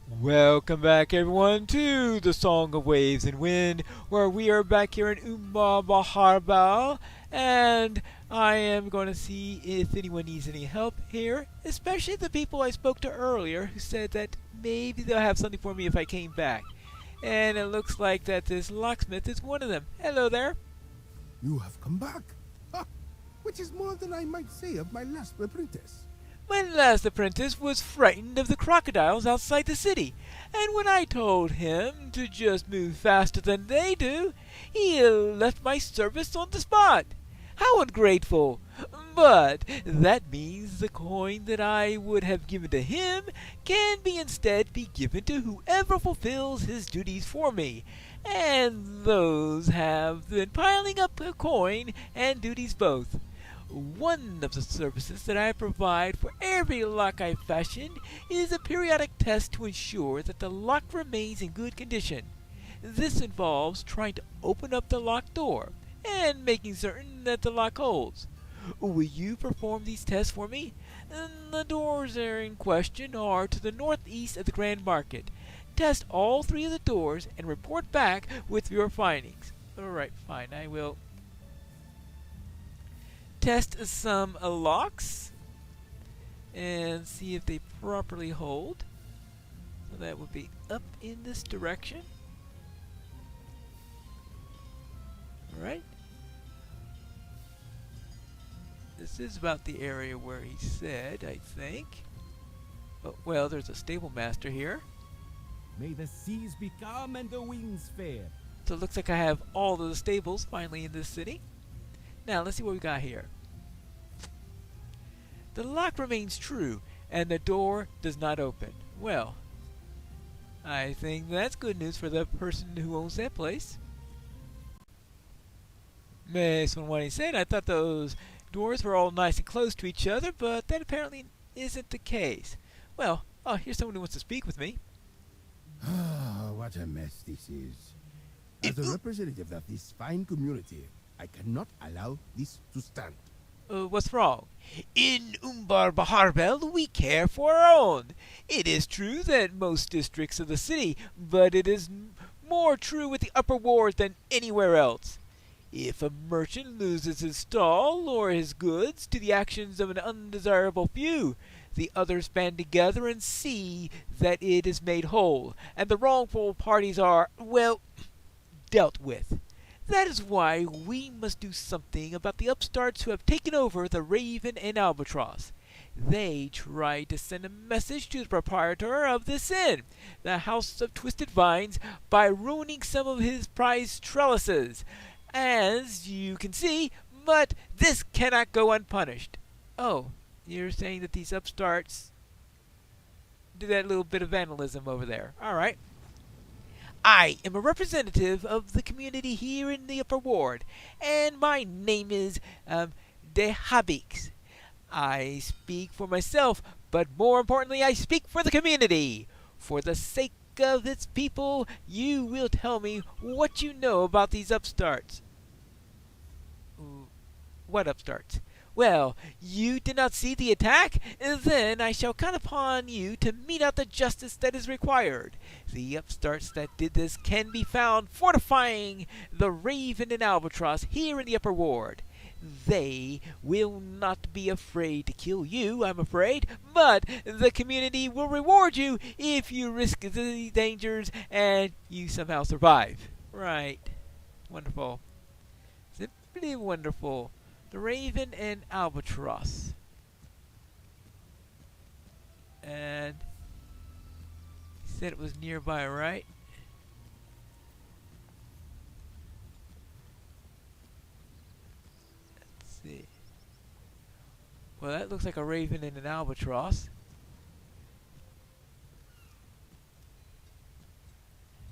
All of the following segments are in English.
Welcome back, everyone, to the Song of Waves and Wind, where we are back here in Umbar, and I am going to see if anyone needs any help here, especially the people I spoke to earlier who said that maybe they'll have something for me if I came back. And it looks like that this locksmith is one of them. Hello there. You have come back, which is more than I might say of my last apprentice. My last apprentice was frightened of the crocodiles outside the city, and when I told him to just move faster than they do, he left my service on the spot. How ungrateful! But that means the coin that I would have given to him can instead be given to whoever fulfills his duties for me, and those have been piling up a coin and duties both. One of the services that I provide for every lock I fashion is a periodic test to ensure that the lock remains in good condition. This involves trying to open up the locked door and making certain that the lock holds. Will you perform these tests for me? The doors in question are to the northeast of the Grand Market. Test all three of the doors and report back with your findings. Alright, fine, I will test some locks and see if they properly hold. So that would be up in this direction. Alright. This is about the area where he said, I think. Oh, well, there's a stable master here. May the seas be calm and the winds fair. So it looks like I have all of the stables finally in this city. Now, let's see what we got here. The lock remains true, and the door does not open. Well, I think that's good news for the person who owns that place. Based on what he said, I thought those doors were all nice and close to each other, but that apparently isn't the case. Well, oh, here's someone who wants to speak with me. Ah, what a mess this is. As a representative of this fine community, I cannot allow this to stand. What's wrong? In Umbar Baharbel, we care for our own. It is true that most districts of the city, but it is more true with the upper ward than anywhere else. If a merchant loses his stall or his goods to the actions of an undesirable few, the others band together and see that it is made whole, and the wrongful parties are, well, dealt with. That is why we must do something about the upstarts who have taken over the Raven and Albatross. They tried to send a message to the proprietor of this inn, the House of Twisted Vines, by ruining some of his prized trellises, as you can see, but this cannot go unpunished. Oh, you're saying that these upstarts do that little bit of vandalism over there. All right. I am a representative of the community here in the Upper Ward, and my name is MAGIX. I speak for myself, but more importantly, I speak for the community. For the sake of its people, you will tell me what you know about these upstarts. What upstarts? Well, you did not see the attack? Then I shall count upon you to mete out the justice that is required. The upstarts that did this can be found fortifying the Raven and Albatross here in the Upper Ward. They will not be afraid to kill you, I'm afraid, but the community will reward you if you risk the dangers and you somehow survive. Right. Wonderful. Simply wonderful. The Raven and Albatross. And he said it was nearby, right? Let's see. Well, that looks like a Raven and an Albatross.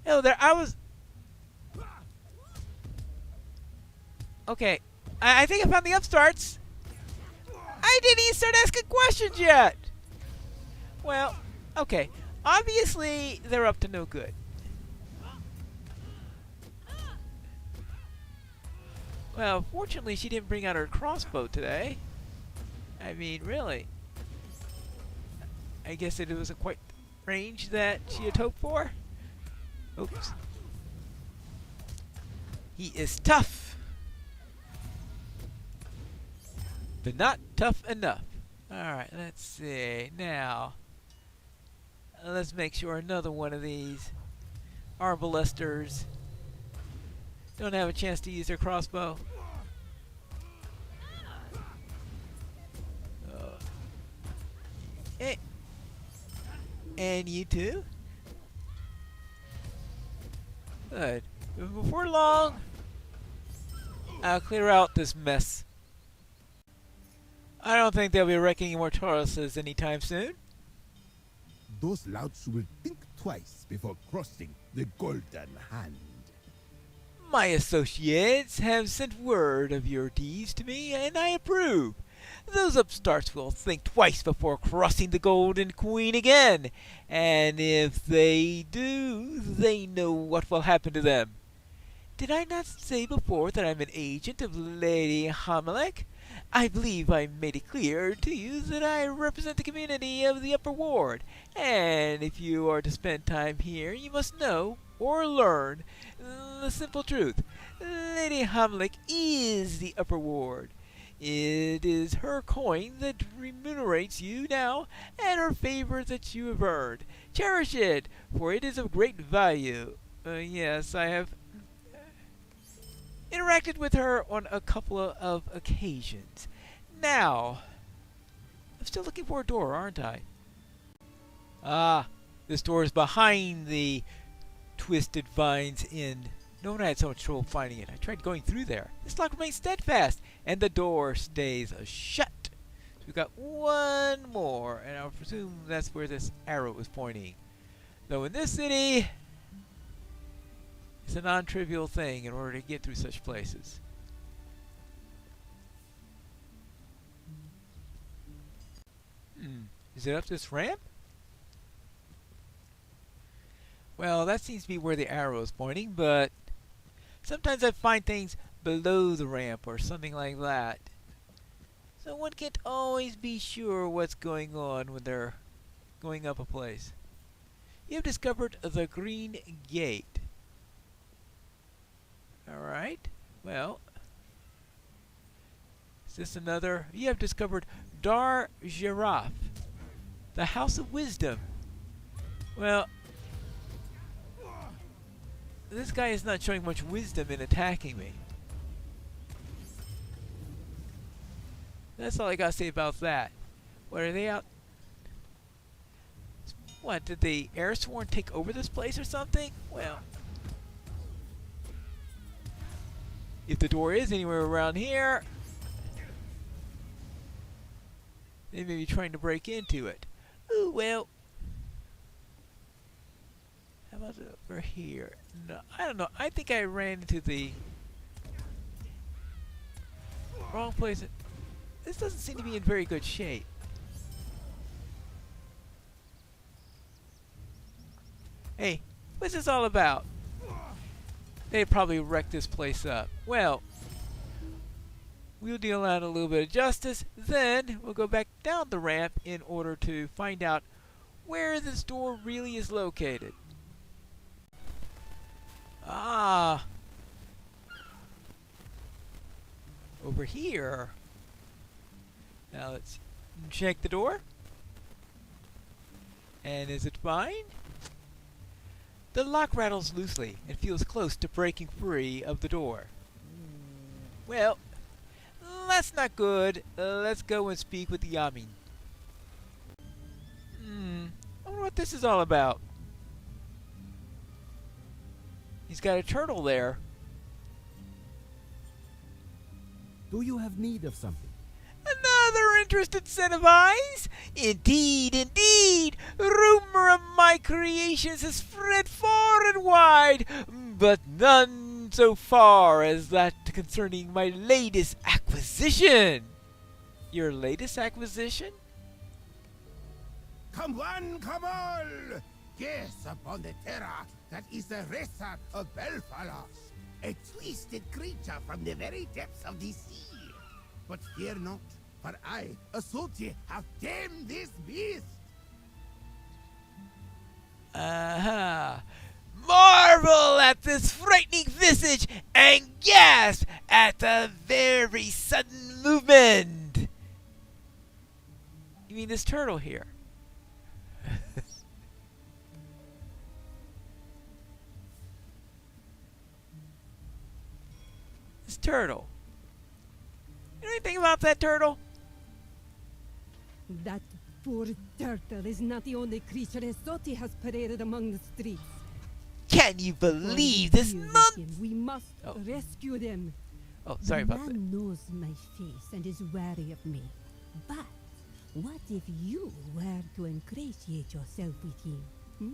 Hello there, Okay. I think I found the upstarts. I didn't even start asking questions yet. Well, okay. Obviously, they're up to no good. Well, fortunately, she didn't bring out her crossbow today. I mean, really. I guess it wasn't quite range that she had hoped for. Oops. He is tough, but not tough enough. Alright, let's see. Now, let's make sure another one of these arbalesters don't have a chance to use their crossbow. Hey. And you too? Good. Before long, I'll clear out this mess. I don't think they'll be wrecking any more Tauruses anytime soon. Those louts will think twice before crossing the golden hand. My associates have sent word of your deeds to me, and I approve. Those upstarts will think twice before crossing the Golden Queen again, and if they do, they know what will happen to them. Did I not say before that I'm an agent of Lady Hamelek? I believe I made it clear to you that I represent the community of the Upper Ward, and if you are to spend time here, you must know, or learn, the simple truth. Lady Hamelek is the Upper Ward. It is her coin that remunerates you now, and her favor that you have earned. Cherish it, for it is of great value. Yes, I have interacted with her on a couple of occasions. Now, I'm still looking for a door, aren't I? Ah, this door is behind the twisted vines end. No one had so much trouble finding it. I tried going through there. This lock remains steadfast, and the door stays shut. So we've got one more, and I presume that's where this arrow is pointing. Though in this city, it's a non-trivial thing in order to get through such places. Is it up this ramp? Well, that seems to be where the arrow is pointing, but sometimes I find things below the ramp or something like that. So one can't always be sure what's going on when they're going up a place. You have discovered the Green Gate. Alright, well, is this another? You have discovered Dar Giraffe, the House of Wisdom. Well, this guy is not showing much wisdom in attacking me. That's all I gotta say about that. What, are they out? What, did the Airsworn take over this place or something? Well, if the door is anywhere around here, they may be trying to break into it. Ooh, well. How about over here? No, I don't know. I think I ran into the wrong place. This doesn't seem to be in very good shape. Hey, what's this all about? They probably wrecked this place up. Well, we'll deal out a little bit of justice. Then we'll go back down the ramp in order to find out where this door really is located. Ah, over here. Now let's check the door. And is it fine? The lock rattles loosely and feels close to breaking free of the door. Well, that's not good. Let's go and speak with the Yamin. I wonder what this is all about. He's got a turtle there. Do you have need of something? Another interested set of eyes? Indeed, indeed. Rumor of my creations has spread far and wide, but none so far as that concerning my latest acquisition. Your latest acquisition? Come one, come all! Gaze upon the terror that is the Resa of Belfalos, a twisted creature from the very depths of the sea. But fear not, for I, Asoti, have tamed this beast. Aha! Marvel at this frightening visage and gasp at the very sudden movement. You mean this turtle here? This turtle. You know anything about that turtle? That poor turtle is not the only creature Esoti has paraded among the streets. Can you believe this Deal with nonsense? him. We must Oh. rescue them. Oh, sorry the about that. man knows my face and is wary of me. But what if you were to ingratiate yourself with him? Hmm?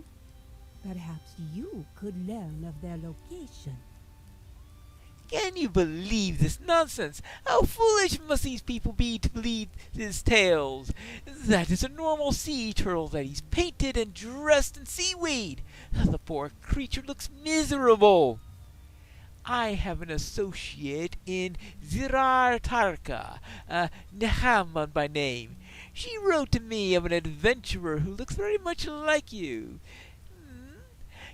Perhaps you could learn of their location. Can you believe this nonsense? How foolish must these people be to believe his tales? That is a normal sea turtle that he's painted and dressed in seaweed. The poor creature looks miserable. I have an associate in Zirartarka, Nehaman by name. She wrote to me of an adventurer who looks very much like you.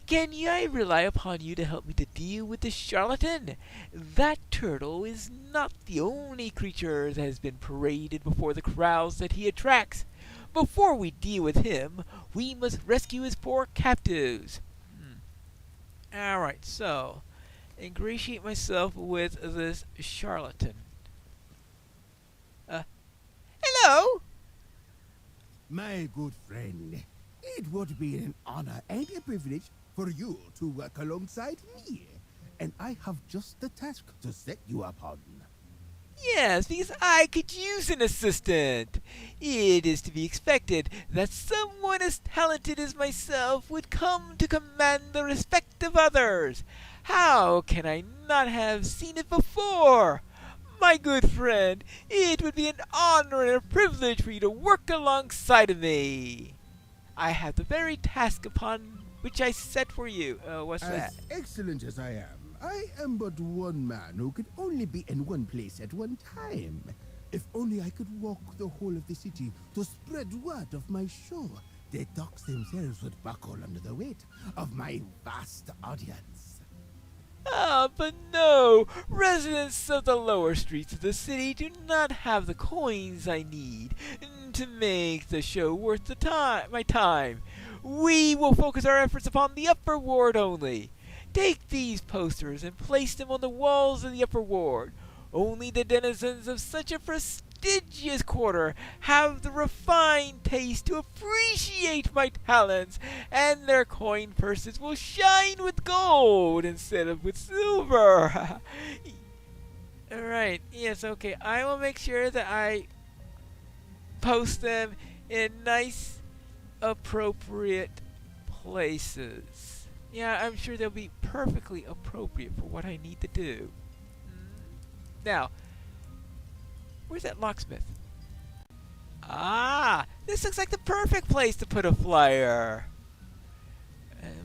Can I rely upon you to help me to deal with this charlatan? That turtle is not the only creature that has been paraded before the crowds that he attracts. Before we deal with him, we must rescue his poor captives. Alright, so, ingratiate myself with this charlatan. Hello? My good friend, it would be an honor and a privilege for you to work alongside me. And I have just the task to set you upon. Yes, because I could use an assistant. It is to be expected that someone as talented as myself would come to command the respect of others. How can I not have seen it before? My good friend, it would be an honor and a privilege for you to work alongside of me. I have the very task upon which I set for you. What's that? As excellent as I am but one man who can only be in one place at one time. If only I could walk the whole of the city to spread word of my show, the docks themselves would buckle under the weight of my vast audience. Ah, but no! Residents of the lower streets of the city do not have the coins I need to make the show worth my time. We will focus our efforts upon the upper ward only. Take these posters and place them on the walls of the upper ward. Only the denizens of such a prestigious quarter have the refined taste to appreciate my talents, and their coin purses will shine with gold instead of with silver. Alright, yes, okay. I will make sure that I post them in nice, appropriate places. Yeah, I'm sure they'll be perfectly appropriate for what I need to do. Now, where's that locksmith? Ah, this looks like the perfect place to put a flyer.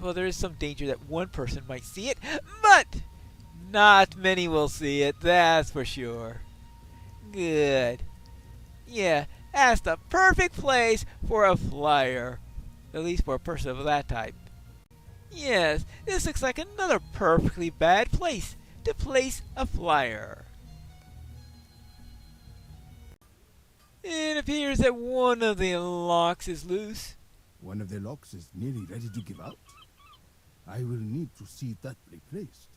Well, there is some danger that one person might see it, but not many will see it, that's for sure. Good. Yeah, that's the perfect place for a flyer. At least for a person of that type. Yes, this looks like another perfectly bad place to place a flyer. It appears that one of the locks is loose. One of the locks is nearly ready to give out. I will need to see that replaced.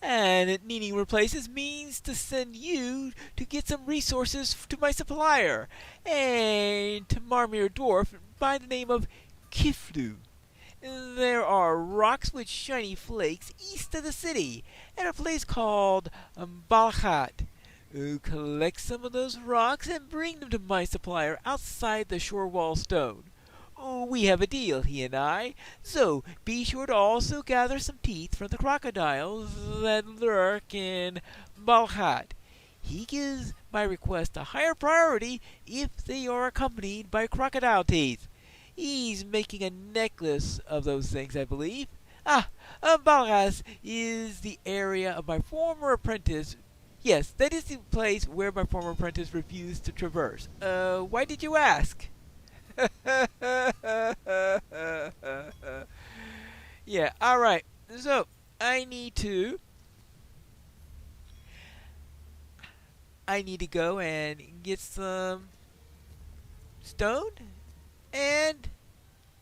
And it needing replaces means to send you to get some resources to my supplier, a Tamarmir dwarf by the name of Kiflu. There are rocks with shiny flakes east of the city, at a place called Balchat. Collect some of those rocks and bring them to my supplier outside the shore wall stone. We have a deal, he and I, so be sure to also gather some teeth from the crocodiles that lurk in Balchat. He gives my request a higher priority if they are accompanied by crocodile teeth. He's making a necklace of those things, I believe. Balgas is the area of my former apprentice. Yes, that is the place where my former apprentice refused to traverse. Why did you ask? Yeah, alright. So, I need to go and get some stone and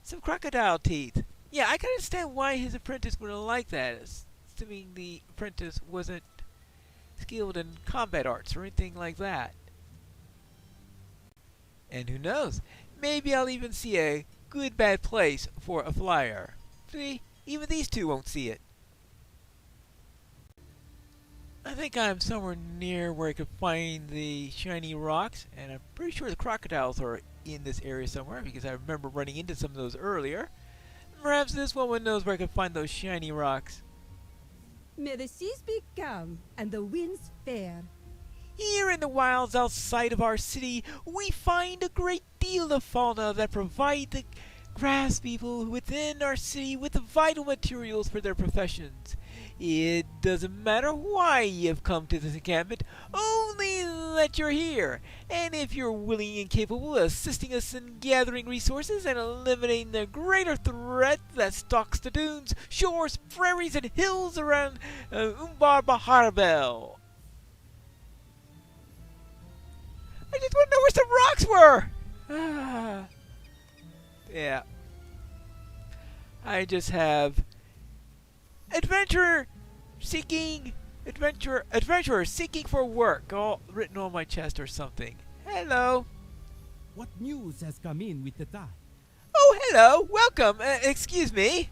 some crocodile teeth. Yeah, I can understand why his apprentice wouldn't like that, assuming the apprentice wasn't skilled in combat arts or anything like that. And who knows, maybe I'll even see a good bad place for a flyer. See, even these two won't see it. I think I'm somewhere near where I could find the shiny rocks, and I'm pretty sure the crocodiles are in this area somewhere because I remember running into some of those earlier. Perhaps this woman knows where I could find those shiny rocks. May the seas be calm and the winds fair. Here in the wilds outside of our city, we find a great deal of fauna that provide the crafts people within our city with the vital materials for their professions. It doesn't matter why you've come to this encampment, only that you're here. And if you're willing and capable of assisting us in gathering resources and eliminating the greater threat that stalks the dunes, shores, prairies, and hills around Umbar Baharbel. I just want to know where some rocks were! Yeah. I just have adventurer seeking for work all written on my chest or something. Hello. What news has come in with the tide? Oh, hello. Welcome. Excuse me.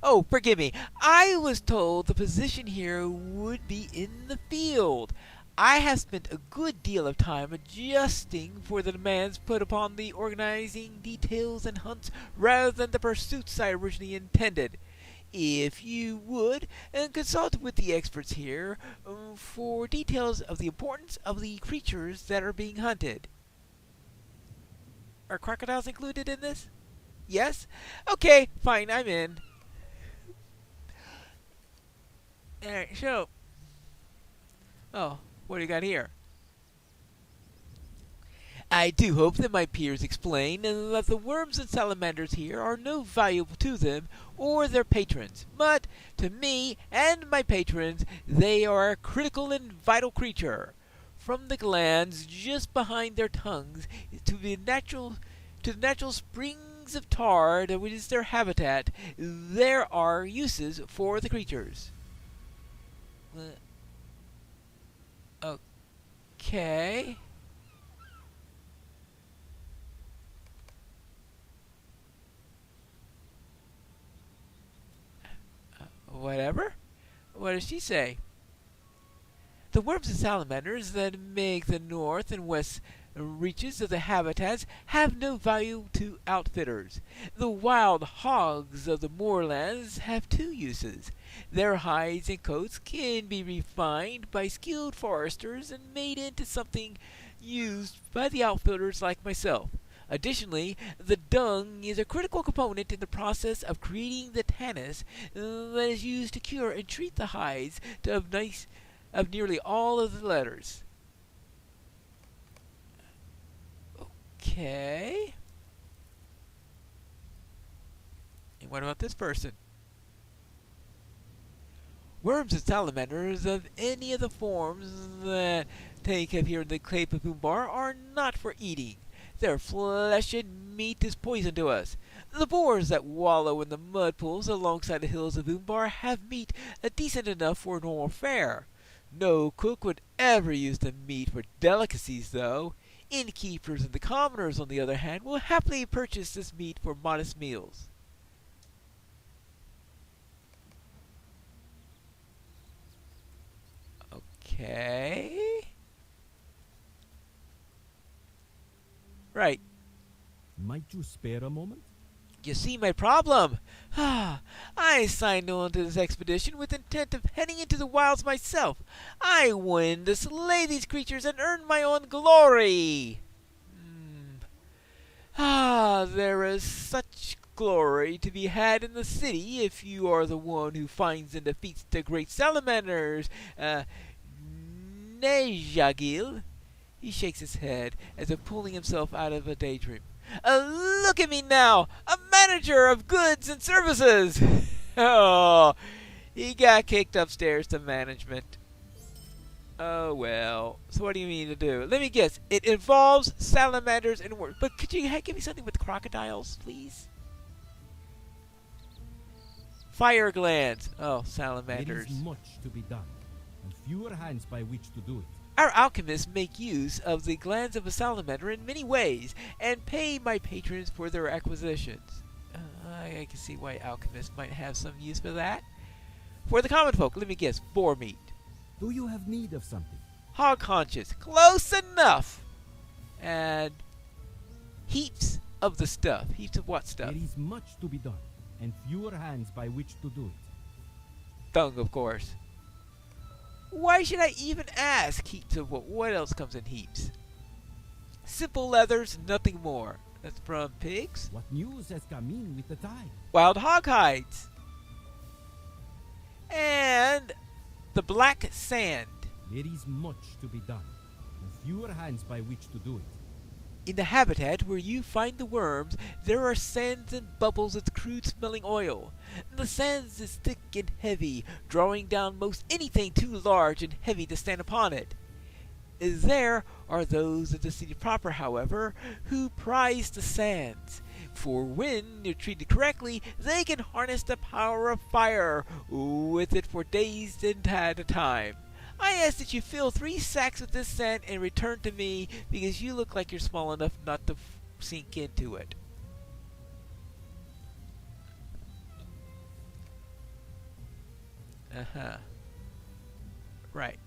Oh, forgive me. I was told the position here would be in the field. I have spent a good deal of time adjusting for the demands put upon the organizing details and hunts rather than the pursuits I originally intended. If you would, consult with the experts here for details of the importance of the creatures that are being hunted. Are crocodiles included in this? Yes? Okay, fine, I'm in. Alright, so... Oh, what do you got here? I do hope that my peers explain that the worms and salamanders here are no value to them or their patrons, but to me and my patrons they are a critical and vital creature. From the glands just behind their tongues to the natural springs of tar that is their habitat, there are uses for the creatures. Okay. Whatever? What does she say? The worms and salamanders that make the north and west reaches of the habitats have no value to outfitters. The wild hogs of the moorlands have two uses. Their hides and coats can be refined by skilled foresters and made into something used by the outfitters like myself. Additionally, the dung is a critical component in the process of creating the tannins that is used to cure and treat the hides of nearly all of the letters. Okay. And what about this person? Worms and salamanders of any of the forms that take up here in the Cape of Umbar are not for eating. Their flesh and meat is poison to us. The boars that wallow in the mud pools alongside the hills of Umbar have meat decent enough for normal fare. No cook would ever use the meat for delicacies, though. Innkeepers and the commoners, on the other hand, will happily purchase this meat for modest meals. Okay. Right. Might you spare a moment? You see my problem? I signed on to this expedition with intent of heading into the wilds myself. I wanted to slay these creatures and earn my own glory. There is such glory to be had in the city if you are the one who finds and defeats the great salamanders. Nejagil. He shakes his head as if pulling himself out of a daydream. Look at me now, a manager of goods and services. Oh, he got kicked upstairs to management. Oh well. So what do you mean to do? Let me guess. It involves salamanders and work. But could you give me something with crocodiles, please? Fire glands. Oh, salamanders. There is much to be done, and fewer hands by which to do it. Our alchemists make use of the glands of a salamander in many ways, and pay my patrons for their acquisitions. I can see why alchemists might have some use for that. For the common folk, let me guess, boar meat. Do you have need of something? Hog haunches, close enough! And heaps of the stuff. Heaps of what stuff? There is much to be done, and fewer hands by which to do it. Dung, of course. Why should I even ask? Heaps of what? What else comes in heaps? Simple leathers, nothing more. That's from pigs? What news has come in with the tide? Wild hog hides. And the black sand. There is much to be done, and fewer hands by which to do it. In the habitat where you find the worms, there are sands and bubbles of crude-smelling oil. The sands is thick and heavy, drawing down most anything too large and heavy to stand upon it. There are those of the city proper, however, who prize the sands, for when they're treated correctly, they can harness the power of fire with it for days and at a time. I ask that you fill 3 sacks with this sand and return to me, because you look like you're small enough not to sink into it. Right.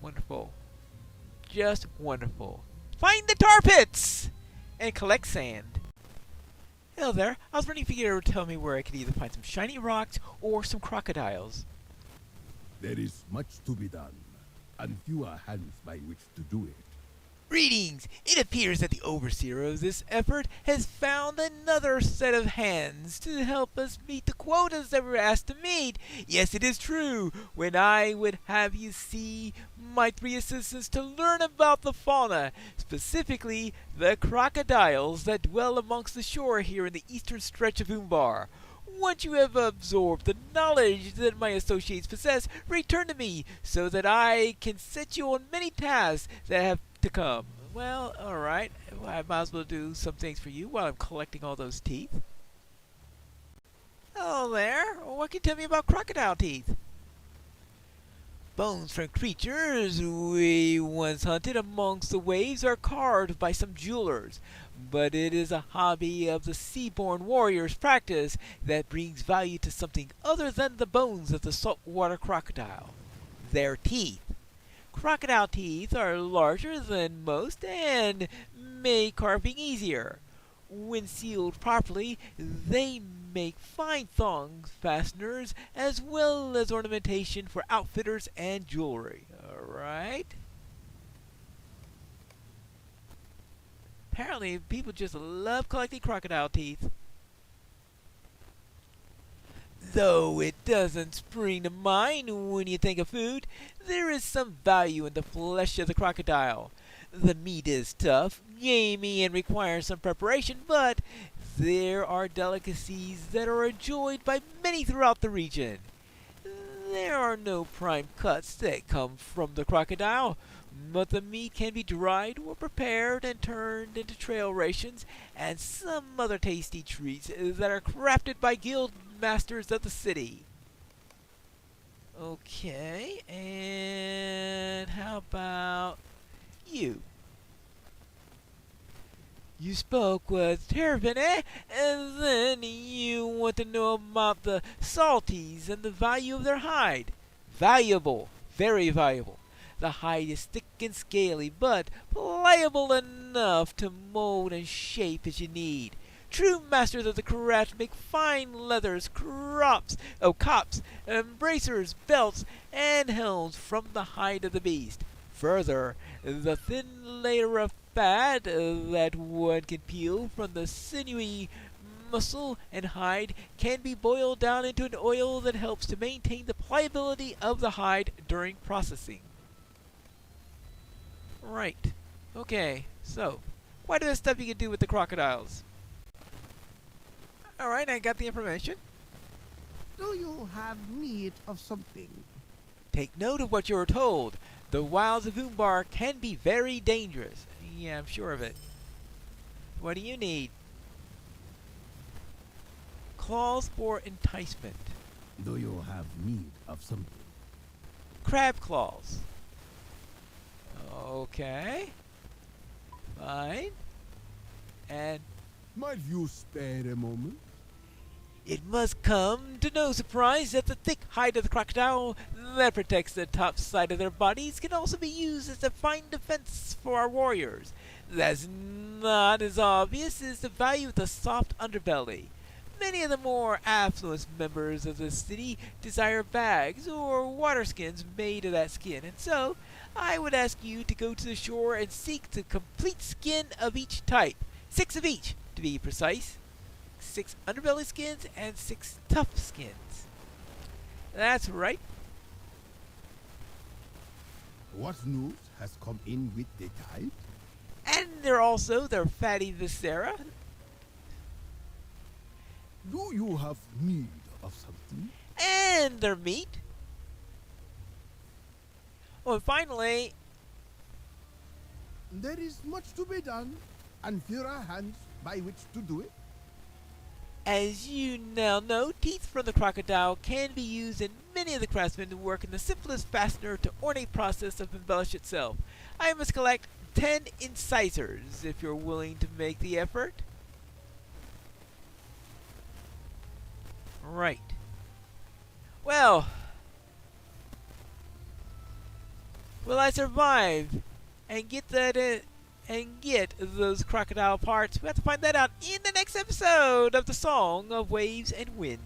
Wonderful. Just wonderful. Find the tar pits! And collect sand. Hello there. I was wondering if you could ever tell me where I could either find some shiny rocks or some crocodiles. There is much to be done, and fewer hands by which to do it. Greetings! It appears that the overseer of this effort has found another set of hands to help us meet the quotas that we're asked to meet. Yes, it is true. When I would have you see my 3 assistants to learn about the fauna, specifically the crocodiles that dwell amongst the shore here in the eastern stretch of Umbar. Once you have absorbed the knowledge that my associates possess, return to me so that I can set you on many tasks that have to come. Well, alright. I might as well do some things for you while I'm collecting all those teeth. Hello there. What can you tell me about crocodile teeth? Bones from creatures we once hunted amongst the waves are carved by some jewelers, but it is a hobby of the seaborne warrior's practice that brings value to something other than the bones of the saltwater crocodile. Their teeth. Crocodile teeth are larger than most and make carving easier. When sealed properly, they make fine thong fasteners as well as ornamentation for outfitters and jewelry. Alright? Apparently, people just love collecting crocodile teeth. Though it doesn't spring to mind when you think of food, there is some value in the flesh of the crocodile. The meat is tough, gamey, and requires some preparation, but there are delicacies that are enjoyed by many throughout the region. There are no prime cuts that come from the crocodile, but the meat can be dried or prepared and turned into trail rations and some other tasty treats that are crafted by guild masters of the city. Okay, and how about you? You spoke with Tervin, eh? And then you want to know about the salties and the value of their hide. Valuable, very valuable. The hide is thick and scaly, but pliable enough to mold and shape as you need. True masters of the craft make fine leathers, cops, bracers, belts, and helms from the hide of the beast. Further, the thin layer of fat that one can peel from the sinewy muscle and hide can be boiled down into an oil that helps to maintain the pliability of the hide during processing. Right. Okay, so What is stuff you can do with the crocodiles? Alright, I got the information. Do you have need of something? Take note of what you're told. The wilds of Umbar can be very dangerous. Yeah, I'm sure of it. What do you need? Claws for enticement. Do you have need of something? Crab claws. Okay. Fine. And Might you spare a moment? it must come to no surprise that the thick hide of the crocodile that protects the top side of their bodies can also be used as a fine defense for our warriors. That's not as obvious as the value of the soft underbelly. Many of the more affluent members of the city desire bags or water skins made of that skin, and so I would ask you to go to the shore and seek the complete skin of each type. 6 of each, to be precise. 6 underbelly skins and 6 tough skins. That's right. What news has come in with the tide? And they're also their fatty viscera. Do you have need of something? And their meat. Oh, and finally, There is much to be done, and here are hands by which to do it. as you now know, teeth from the crocodile can be used in many of the craftsmen to work in the simplest fastener to ornate process of embellish itself. I must collect 10 incisors if you're willing to make the effort. Right. Well, will I survive and get those crocodile parts? We have to find that out in the next episode of the Song of Waves and Wind.